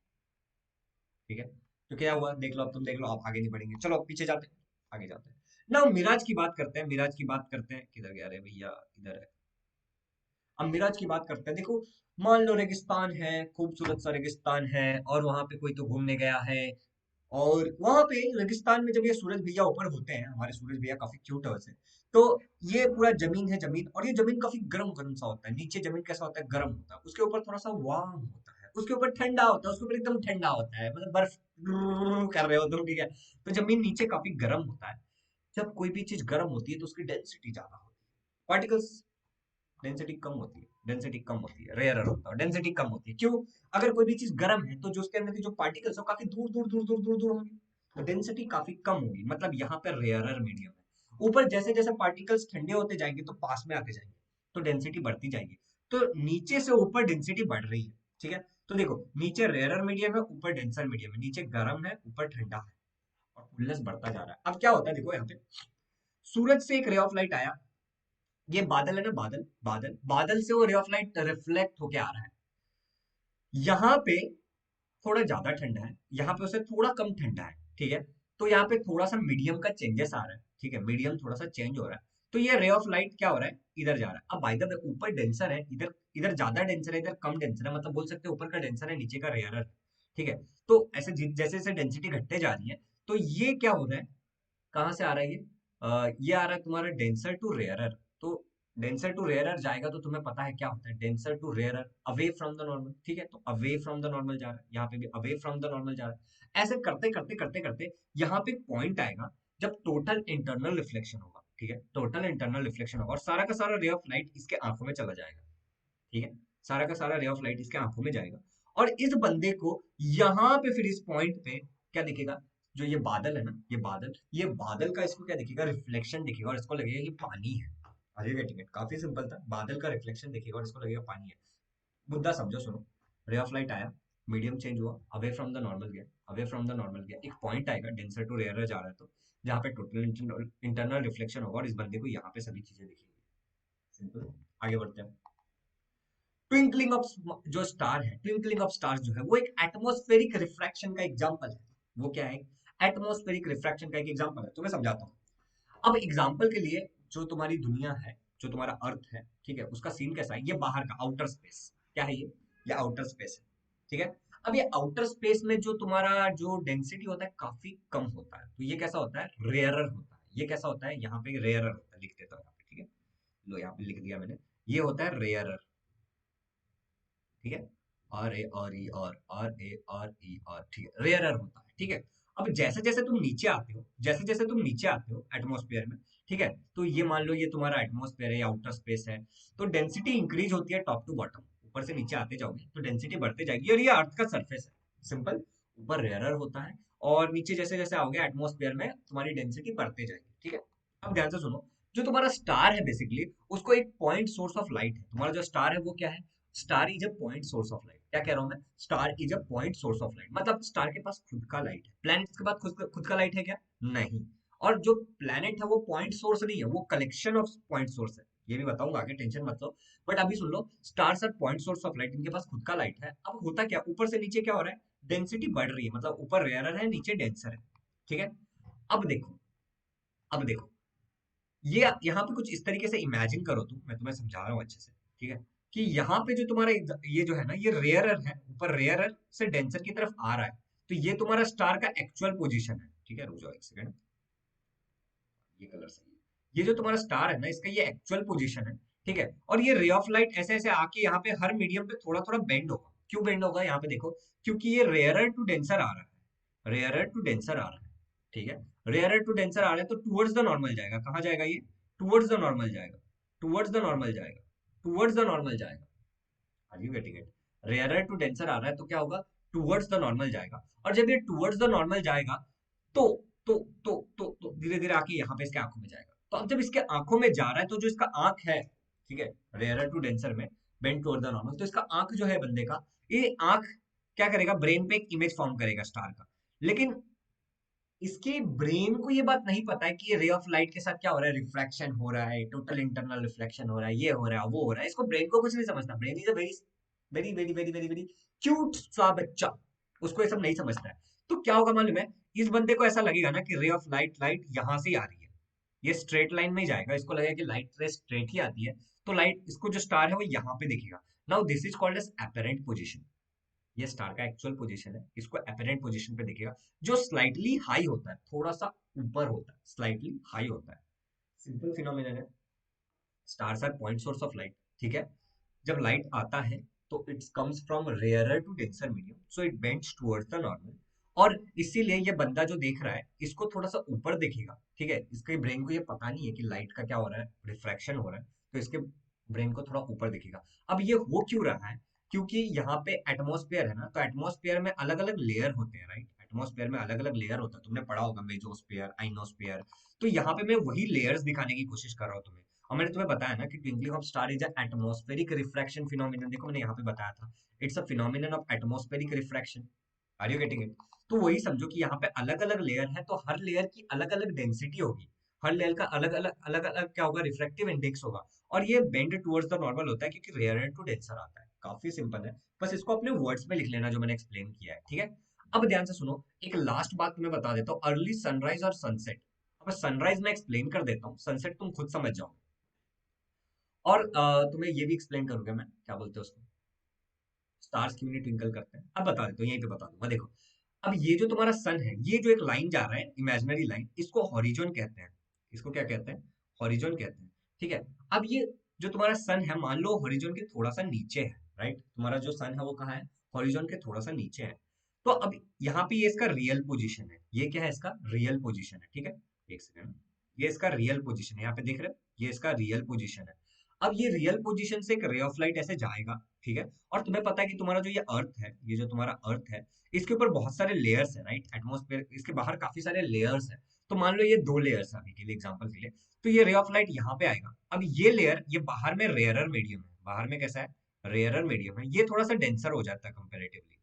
ठीक है। तो क्या हुआ देख लो, अब तुम देख लो, आप आगे नहीं बढ़ेंगे, चलो अब पीछे जाते हैं, आगे जाते हैं ना। मिराज की बात करते हैं, मिराज की बात करते हैं, किधर गया रे भैया, इधर है। अब मिराज की बात करते हैं। देखो, मान लो रेगिस्तान है, खूबसूरत सा रेगिस्तान है, और वहां पे कोई तो घूमने गया है, और वहां पे रेगिस्तान में जब ये सूरज भैया ऊपर होते हैं, हमारे सूरज भैया काफी क्यूट है वैसे, तो ये पूरा जमीन है, जमीन, और ये जमीन काफी गर्म गर्म सा होता है। नीचे जमीन कैसा होता है? गर्म होता है। उसके ऊपर थोड़ा सा वार्म होता है, उसके ऊपर ठंडा होता है, उसके ऊपर एकदम ठंडा होता है, मतलब बर्फ कर रहे हो तुम, ठीक है। तो जमीन नीचे काफी गर्म होता है। जब कोई भी चीज गर्म होती है तो उसकी डेंसिटी ज्यादा होती है, पार्टिकल्स डेंसिटी कम होती है, डेंसिटी कम होती है, रेयरर होता है, डेंसिटी कम होती है। क्यों? अगर कोई भी चीज गर्म है तो जो उसके अंदर की जो पार्टिकल्स हो काफी दूर दूर दूर दूर दूर दूर होंगे, तो डेंसिटी काफी कम होगी, मतलब यहाँ पे रेयरर मीडियम है। ऊपर जैसे जैसे पार्टिकल्स ठंडे होते जाएंगे तो पास में आते जाएंगे, तो डेंसिटी बढ़ती जाएगी। तो नीचे से ऊपर डेंसिटी बढ़ रही है, ठीक है। तो देखो, नीचे रेयरर मीडियम है, ऊपर डेंसर मीडियम है, नीचे गर्म है, ऊपर ठंडा है, और कूलनेस बढ़ता जा रहा है। अब क्या होता है, देखो यहाँ पे सूरज से एक रे ऑफ लाइट आया, ये बादल है ना, बादल, बादल, बादल से वो रे ऑफ लाइट रिफ्लेक्ट होके आ रहा है। यहाँ पे थोड़ा ज्यादा ठंडा है, यहाँ पे उसे थोड़ा कम ठंडा है, ठीक है। तो यहाँ पे थोड़ा सा मीडियम का चेंजेस आ रहा है, ठीक है, मीडियम थोड़ा सा चेंज हो रहा है। तो ये रे ऑफ लाइट क्या हो रहा है, इधर जा रहा है। अब बाय द वे ऊपर डेंसर है, इधर इधर ज्यादा डेंसर है, इधर कम डेंसर है, मतलब बोल सकते हैं ऊपर का डेंसर है, नीचे का रेयरर है, ठीक है। तो ऐसे जैसे जैसे डेंसिटी घटते जा रही है, तो ये क्या हो रहा है, कहाँ से आ रहा है ये? ये आ रहा है तुम्हारा डेंसर टू रेयरर। तो डेंसर टू रेयरर जाएगा तो तुम्हें पता है क्या होता है, denser to rarer, away from the normal, ठीक है। तो अवे फ्रॉम द नॉर्मल जा रहा है, यहाँ पे भी अवे फ्रॉम द नॉर्मल जा रहा है। ऐसे करते करते करते करते यहाँ पे पॉइंट आएगा जब टोटल इंटरनल रिफ्लेक्शन होगा, ठीक है। टोटल इंटरनल रिफ्लेक्शन होगा, और सारा का सारा रे ऑफ लाइट इसके आंखों में चला जाएगा, ठीक है। सारा का सारा रे ऑफ लाइट इसके आंखों में जाएगा, और इस बंदे को यहाँ पे फिर इस पॉइंट पे क्या दिखेगा? जो ये बादल है ना, ये बादल का इसको क्या दिखेगा? रिफ्लेक्शन दिखेगा, और इसको लगेगा कि पानी है। अरे गेटिंग इट, काफी सिंपल था। बादल का रिफ्लेक्शन दिखेगा और इसको लगेगा पानी है। मुद्दा समझो, सुनो। रे ऑफ लाइट आया, मीडियम चेंज हुआ, अवे फ्रॉम द नॉर्मल गया, अवे फ्रॉम द नॉर्मल गया, एक पॉइंट आएगा डेंसर टू रेयरर जा रहा है, तो जहाँ पे टोटल इंटरनल रिफ्लेक्शन होगा, और इस बंदे को यहाँ पे सभी चीजें दिखेंगी। सिंपल। आगे बढ़ते हैं। ट्विंकलिंग ऑफ जो स्टार है, ट्विंकलिंग ऑफ स्टार्स जो है, वो एक एटमॉस्फेरिक रिफ्रैक्शन का एग्जांपल है। वो क्या है? एटमॉस्फेरिक रिफ्रैक्शन का एक एग्जांपल है, तुम्हें समझाता हूँ। अब एग्जांपल के लिए, जो तुम्हारी दुनिया है, जो तुम्हारा अर्थ है, ठीक है, उसका सीन कैसा है? ये बाहर का आउटर स्पेस, क्या है ये आउटर स्पेस है, ठीक है। अब ये आउटर स्पेस में जो तुम्हारा जो डेंसिटी होता है काफी कम होता है, तो ये कैसा होता है? रेयरर होता है। ये कैसा होता है? यहाँ पे रेयरर होता है, लिख देता हूँ यहाँ पे, ठीक है। लो यहाँ पे लिख दिया मैंने, ये होता है रेयरर, ठीक है। R A R E R, ठीक है, रेयरर होता है, ठीक है। अब जैसे जैसे तुम नीचे आते हो, जैसे जैसे तुम नीचे आते हो एटमॉस्फेयर में, ठीक है, तो ये मान लो ये तुम्हारा एटमॉस्फेयर है, आउटर स्पेस है, तो डेंसिटी इंक्रीज होती है टॉप टू बॉटम। ऊपर से नीचे आते जाओगे तो डेंसिटी बढ़ते जाएगी, और ये अर्थ का सरफेस है, सिंपल। ऊपर रेयरर होता है, और नीचे जैसे जैसे आओगे एटमॉस्फेयर में, तुम्हारी डेंसिटी बढ़ते जाएगी, ठीक है। अब ध्यान से सुनो, जो तुम्हारा स्टार है बेसिकली, उसको एक पॉइंट सोर्स ऑफ लाइट है। तुम्हारा जो स्टार है वो क्या है? Star is a point source of light. क्या कह रहा हूं मैं? Star is a point source of light, मतलब स्टार के पास खुद का लाइट है। प्लैनेट्स के पास खुद का लाइट है क्या? नहीं। और जो प्लैनेट है वो पॉइंट सोर्स नहीं है, वो कलेक्शन ऑफ पॉइंट सोर्स है। ये भी बताऊंगा आगे, टेंशन मत लो। बट अभी सुन लो, stars are point source of light, इनके पास खुद का लाइट है। अब होता क्या, ऊपर से नीचे क्या हो रहा है? डेंसिटी बढ़ रही है, मतलब ऊपर रेयरर है, नीचे डेंसर है, ठीक है। अब देखो, अब देखो, ये यहाँ पे कुछ इस तरीके से इमेजिन करो तुम, मैं तुम्हें समझा रहा हूँ अच्छे से, ठीक है। कि यहाँ पे जो तुम्हारा ये जो है ना, ये रेयरर है, ऊपर रेयरर से डेंसर की तरफ आ रहा है, तो ये तुम्हारा स्टार का एक्चुअल पोजीशन है, ठीक है, रुक जाओ एक सेकंड, ये कलर सही है। ये जो तुम्हारा स्टार है ना, इसका ये एक्चुअल पोजीशन है, ठीक है। और ये रे ऑफ लाइट ऐसे ऐसे आके यहाँ पे हर मीडियम पे थोड़ा थोड़ा बेंड होगा। क्यों बेंड होगा यहाँ पे देखो, क्योंकि ये रेयरर टू डेंसर आ रहा है, रेयरर टू डेंसर आ रहा है, ठीक है। रेयरर टू डेंसर आ रहा है तो टूवर्ड्स द नॉर्मल जाएगा। कहाँ जाएगा ये? टूवर्ड्स द नॉर्मल जाएगा, टूवर्ड्स द नॉर्मल जाएगा, टूवर्ड्स द नॉर्मल जाएगा। Are you getting it? Rarer to denser आ रहा है तो क्या होगा? टूवर्ड्स द नॉर्मल जाएगा। और जब ये टूवर्ड्स द नॉर्मल जाएगा तो तो धीरे धीरे आके यहाँ पे इसके आंखों में जाएगा। तो अब जब इसके आंखों में जा रहा है तो जो इसका आंख है, ठीक है, रेयरर टू डेंसर में बेंड टुवर्ड द नॉर्मल, तो इसका आंख जो है बंदे का, ये आंख क्या करेगा? ब्रेन पे एक इमेज फॉर्म करेगा स्टार का। लेकिन इसके ब्रेन को ये बात नहीं पता है कि ये रे ऑफ लाइट के साथ क्या हो रहा है, रिफ्रैक्शन हो रहा है, टोटल इंटरनल रिफ्लेक्शन हो रहा है, ये हो रहा है, वो हो रहा है। इसको ब्रेन को कुछ नहीं समझना। Brain is a very very very very very very cute सा बच्चा, उसको ये सब नहीं समझता है। तो क्या होगा मालूम है? इस बंदे को ऐसा लगेगा ना कि रे ऑफ लाइट लाइट यहाँ से ही आ रही है, ये स्ट्रेट लाइन में ही जाएगा। इसको लगेगा कि लाइट रे स्ट्रेट ही आती है, तो लाइट, इसको जो स्टार है वो यहाँ पे दिखेगा। Now this is called as apparent position. ये स्टार का एक्चुअल पोजीशन है, इसको एपरेंट पोजीशन पे दिखेगा, जो स्लाइटली हाई होता है, थोड़ा सा ऊपर होता है, स्लाइटली हाई होता है। सिंपल फिनोमिनन है। Stars are point source of light, ठीक है। जब लाइट आता है तो it comes from rarer to denser medium, so it bends towards the normal. और इसीलिए ये बंदा जो देख रहा है इसको थोड़ा सा ऊपर दिखेगा, ठीक है। इसके ब्रेन को ये पता नहीं है कि लाइट का क्या हो रहा है, रिफ्रैक्शन हो रहा है, तो इसके ब्रेन को थोड़ा ऊपर दिखेगा। अब ये हो क्यों रहा है? क्योंकि यहाँ पे एटमॉस्फेयर है ना, तो एटमॉस्फेयर में अलग अलग लेयर होते हैं, राइट। एटमॉस्फेयर में अलग अलग लेयर होता है, तुमने पढ़ा होगा, मेजोस्फेयर, आइनोस्फेयर। तो यहाँ पे मैं वही लेयर्स दिखाने की कोशिश कर रहा हूँ तुम्हें। और मैंने तुम्हें बताया ना कि twinkling of star is atmospheric refraction phenomenon. देखो मैंने यहाँ पे बताया था, it's a phenomenon of atmospheric refraction. Are you getting it? तो वही समझो कि यहाँ पे अलग अलग लेयर है, तो हर लेयर की अलग अलग डेंसिटी होगी, हर लेयर का अलग अलग क्या होगा, रिफ्रैक्टिव इंडेक्स होगा। और ये बेंड टुवर्ड्स द नॉर्मल होता है क्योंकि रेयर टू डेंसर आता है। काफी सिंपल है, बस इसको अपने वर्ड्स में लिख लेना जो मैंने एक्सप्लेन किया है, ठीक है। अब ध्यान से सुनो, एक लास्ट बात तुम्हें बता देता हूँ, अर्ली सनराइज और सनसेट। अब सनराइज मैं एक्सप्लेन कर देता हूँ, सनसेट तुम खुद समझ जाओ। और तुम्हें ये भी एक्सप्लेन करूंगा मैं, क्या बोलते हैं उसको, स्टार्स क्यों नहीं ट्विंकल करते हैं, अब बता देता हूँ, यहीं पे बता दूंगा। देखो, अब ये जो तुम्हारा सन है, ये जो एक लाइन जा रहा है, इमेजिनरी लाइन, इसको हॉरिजॉन कहते हैं। इसको क्या कहते हैं? हॉरिजॉन कहते हैं, ठीक है। अब ये जो तुम्हारा सन है, मान लो हॉरिजॉन के थोड़ा सा नीचे है, राइट। तुम्हारा जो सन है वो कहाँ है? हॉरिजॉन के थोड़ा सा नीचे है। तो अब यहाँ पे ये इसका रियल पोजीशन है, ये क्या है? इसका रियल पोजीशन है, ठीक है। एक सेकंड, ये इसका रियल पोजीशन है, यहाँ पे देख रहे हो, ये इसका रियल पोजीशन है। अब ये रियल पोजीशन से एक रे ऑफ लाइट ऐसे जाएगा, ठीक है। और तुम्हें पता है कि तुम्हारा जो ये अर्थ है, ये जो तुम्हारा अर्थ है, इसके ऊपर बहुत सारे लेयर्स है, राइट। एटमॉस्फेयर, इसके बाहर काफी सारे लेयर्स है। तो मान लो ये दो लेयर्स है अभी के लिए, एग्जांपल के लिए। तो ये रे ऑफ लाइट यहाँ पे आएगा। अब ये लेयर, ये बाहर में रेयरर मीडियम है, बाहर में कैसा है? रेयरर मीडियम है, ये थोड़ा सा डेंसर हो जाता है कंपेरेटिवली,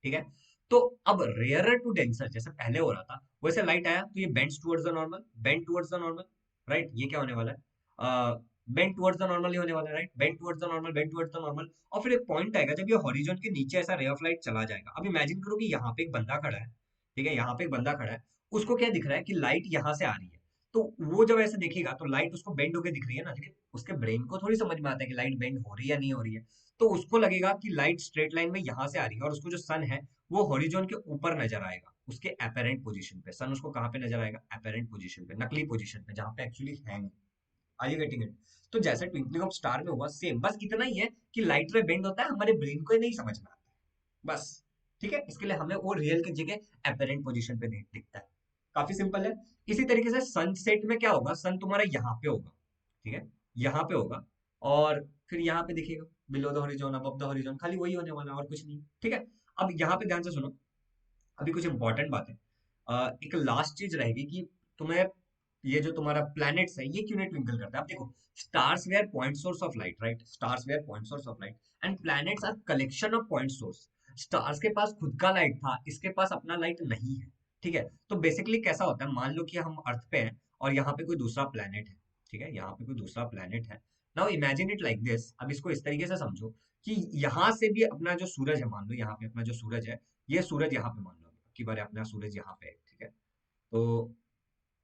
ठीक है। तो अब रेयरर टू डेंसर जैसे पहले हो रहा था, वैसे लाइट आया तो ये bends towards the normal, bend towards the normal, right. ये क्या होने वाला है? बेंड टुवर्ड्स द नॉर्मल ही होने वाला है, right. Bend towards the normal, bend towards the normal. और फिर एक पॉइंट आएगा जब ये हॉरिजॉन के नीचे ऐसा रे ऑफ लाइट चला जाएगा। अब इमेजिन करो कि यहाँ पे एक बंदा खड़ा है, ठीक है, यहाँ पे एक बंदा खड़ा है। उसको क्या दिख रहा है कि लाइट यहाँ से आ रही है। तो वो जब ऐसे देखेगा तो लाइट उसको बेंड होके दिख रही है ना, लेकिन उसके ब्रेन को थोड़ी समझ में आता है कि लाइट बेंड हो रही है या नहीं हो रही है। तो उसको लगेगा कि लाइट स्ट्रेट लाइन में यहाँ से आ रही है, और उसको जो सन है वो हॉरिजॉन के ऊपर नजर आएगा, उसके एपेरेंट पोजीशन पे। सन उसको कहाँ पे नजर आएगा? एपेरेंट पोजीशन पे, नकली पोजीशन पे, जहाँ पे एक्चुअली है नहीं। Are you getting it? तो जैसे ट्विंकलिंग ऑफ स्टार में हुआ, सेम, बस इतना ही है कि लाइट रे बेंड होता है, हमारे ब्रेन को नहीं समझ में आता है, बस, ठीक है। इसके लिए हमें वो रियल की जगह एपेरेंट पोजीशन पे दिखता है। काफी सिंपल है। इसी तरीके से सनसेट में क्या होगा? सन तुम्हारा यहाँ पे होगा, ठीक है, यहाँ पे होगा। और फिर यहाँ पे दिखेगा, below the horizon, above the horizon, खाली वही होने वाला है और कुछ नहीं, ठीक है। अब यहाँ पे ध्यान से सुनो, अभी कुछ इंपॉर्टेंट बात है। एक लास्ट चीज रहेगी कि तुम्हें, ये जो तुम्हारा प्लैनेट्स है ये क्यों नहीं ट्विंकल करता है? अब देखो, stars were point source of light, right. Stars were point source of light, and planets are collection of point source. Stars के पास खुद का लाइट था, इसके पास अपना लाइट नहीं है, ठीक है। तो बेसिकली कैसा होता है, मान लो कि हम अर्थ पे हैं और यहाँ पे कोई दूसरा प्लैनेट है, ठीक है, यहाँ पे कोई दूसरा प्लैनेट है। Now imagine it like this, अब इसको इस तरीके से समझो कि यहाँ से भी अपना जो सूरज है, मान लो यहाँ पे अपना जो सूरज है, ये सूरज यहाँ पे मान लो की बार अपना सूरज यहाँ पे है, ठीक है। तो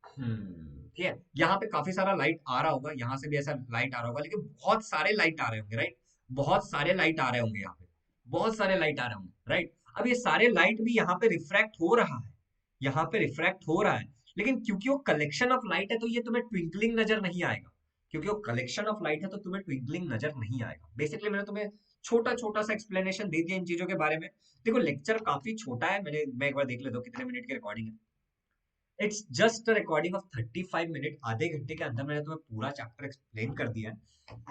ठीक है, यहाँ पे काफी सारा लाइट आ रहा होगा, यहाँ से भी ऐसा लाइट आ रहा होगा, लेकिन बहुत सारे लाइट आ रहे होंगे, राइट। बहुत सारे लाइट आ रहे होंगे यहाँ पे, बहुत सारे लाइट आ रहे होंगे, राइट। अब ये सारे लाइट भी यहाँ पे रिफ्रैक्ट हो रहा है, यहाँ पे रिफ्रैक्ट हो रहा है, लेकिन क्योंकि वो कलेक्शन ऑफ लाइट है तो ये तुम्हें ट्विंकलिंग नजर नहीं आएगा। क्योंकि वो कलेक्शन ऑफ लाइट है तो तुम्हें ट्विंकलिंग नजर नहीं आएगा। बेसिकली मैंने तुम्हें छोटा छोटा सा एक्सप्लेनेशन दे दिया इन चीजों के बारे में। देखो लेक्चर काफी छोटा है, मैं एक बार देख लेता हूँ कितने मिनट की रिकॉर्डिंग है। It's just a recording of 35 minute. आधे घंटे के अंदर मैंने तुम्हें पूरा चैप्टर एक्सप्लेन कर दिया है।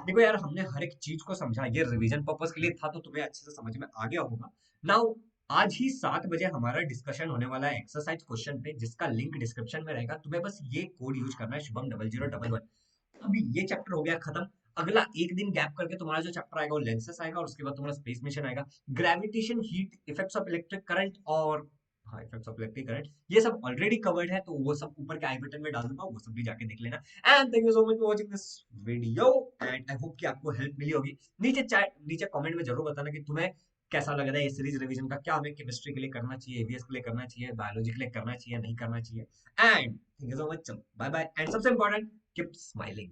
देखो यार हमने हर एक चीज को समझा, ये रिवीजन पर्पस के लिए था तो तुम्हें अच्छे से समझ में आ गया होगा। नाउ आज ही 7 बजे हमारा डिस्कशन होने वाला है एक्सरसाइज क्वेश्चन पे, जिसका लिंक डिस्क्रिप्शन में रहेगा। तुम्हें बस ये कोड यूज करना है, शुभम 0011। अभी ये चैप्टर हो गया खत्म। अगला एक दिन गैप करके तुम्हारा जो चैप्टर आएगा वो लेंसेस आएगा, और उसके बाद तुम्हारा स्पेस मिशन आएगा। Gravitation, heat, effects of electric current, और हाँ इफेक्ट्स ऑफ इलेक्ट्रिक करंट, ये सब ऑलरेडी कवर्ड है, तो वो सब ऊपर के आई बटन में डाल दूंगा, वो सब भी जाके देख लेना। And thank you so much for watching this video, and I hope कि आपको हेल्प मिली होगी। नीचे कमेंट में जरूर बताना कि तुम्हें कैसा लग रहा है ये सीरीज रिवीजन का, क्या हमें केमिस्ट्री के लिए करना चाहिए, एवीएस के लिए करना चाहिए, बायोलॉजी के लिए करना चाहिए, नहीं करना चाहिए। And thank you so much, bye bye, and सबसे इंपॉर्टेंट, कीप स्माइलिंग।